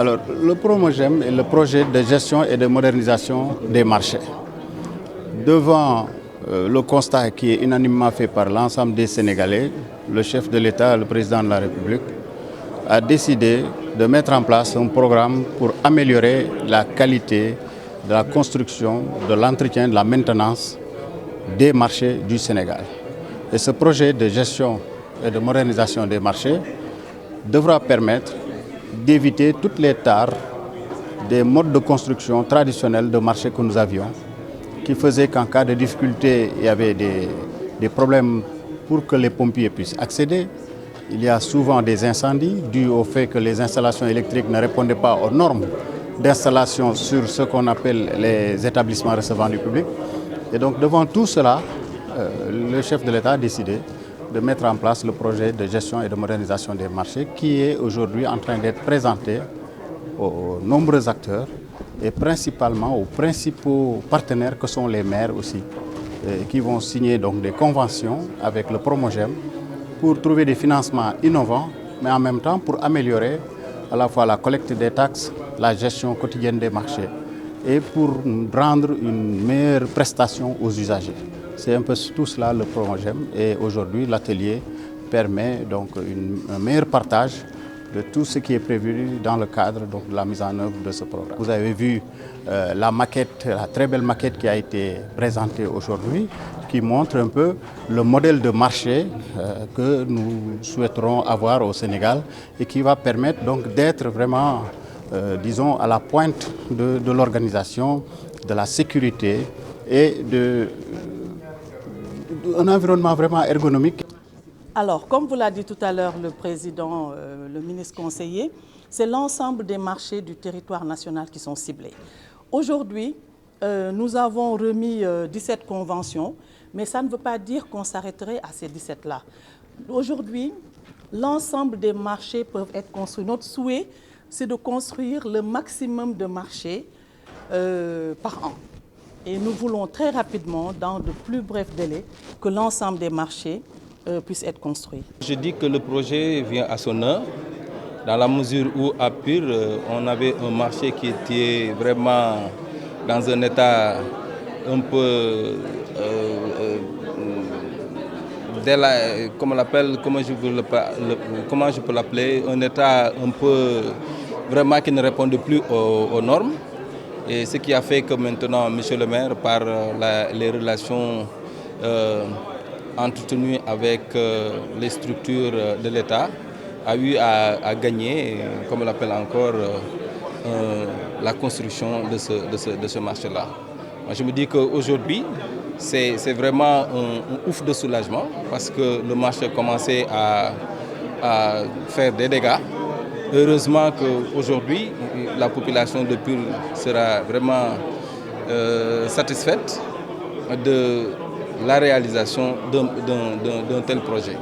Alors, le Promogem est le projet de gestion et de modernisation des marchés. Devant le constat qui est unanimement fait par l'ensemble des Sénégalais, le chef de l'État, le président de la République, a décidé de mettre en place un programme pour améliorer la qualité de la construction, de l'entretien, de la maintenance des marchés du Sénégal. Et ce projet de gestion et de modernisation des marchés devra permettre d'éviter toutes les tares des modes de construction traditionnels de marché que nous avions, qui faisaient qu'en cas de difficulté, il y avait des problèmes pour que les pompiers puissent accéder. Il y a souvent des incendies dus au fait que les installations électriques ne répondaient pas aux normes d'installation sur ce qu'on appelle les établissements recevant du public. Et donc devant tout cela, le chef de l'État a décidé de mettre en place le projet de gestion et de modernisation des marchés qui est aujourd'hui en train d'être présenté aux nombreux acteurs et principalement aux principaux partenaires que sont les maires aussi, qui vont signer donc des conventions avec le Promogem pour trouver des financements innovants, mais en même temps pour améliorer à la fois la collecte des taxes, la gestion quotidienne des marchés et pour rendre une meilleure prestation aux usagers. C'est un peu tout cela le Promogem et aujourd'hui l'atelier permet donc un meilleur partage de tout ce qui est prévu dans le cadre donc, de la mise en œuvre de ce programme. Vous avez vu la maquette, la très belle maquette qui a été présentée aujourd'hui, qui montre un peu le modèle de marché que nous souhaiterons avoir au Sénégal et qui va permettre donc d'être vraiment, disons, à la pointe de l'organisation, de la sécurité et d'un environnement vraiment ergonomique. Alors, comme vous l'a dit tout à l'heure le président, le ministre conseiller, c'est l'ensemble des marchés du territoire national qui sont ciblés. Aujourd'hui, nous avons remis 17 conventions, mais ça ne veut pas dire qu'on s'arrêterait à ces 17-là. Aujourd'hui, l'ensemble des marchés peuvent être construits. Notre souhait, c'est de construire le maximum de marchés par an. Et nous voulons très rapidement, dans de plus brefs délais, que l'ensemble des marchés puisse être construit. Je dis que le projet vient à son heure, dans la mesure où à Pire, on avait un marché qui était vraiment dans un état un peu, comment je peux l'appeler, un état un peu vraiment qui ne répondait plus aux normes. Et ce qui a fait que maintenant, M. le maire, par les relations entretenu avec les structures de l'État, a eu à gagner, comme on l'appelle encore, la construction de ce marché-là. Je me dis qu'aujourd'hui, c'est vraiment un ouf de soulagement parce que le marché commençait à faire des dégâts. Heureusement qu'aujourd'hui, la population de Pire sera vraiment satisfaite de la réalisation d'un tel projet.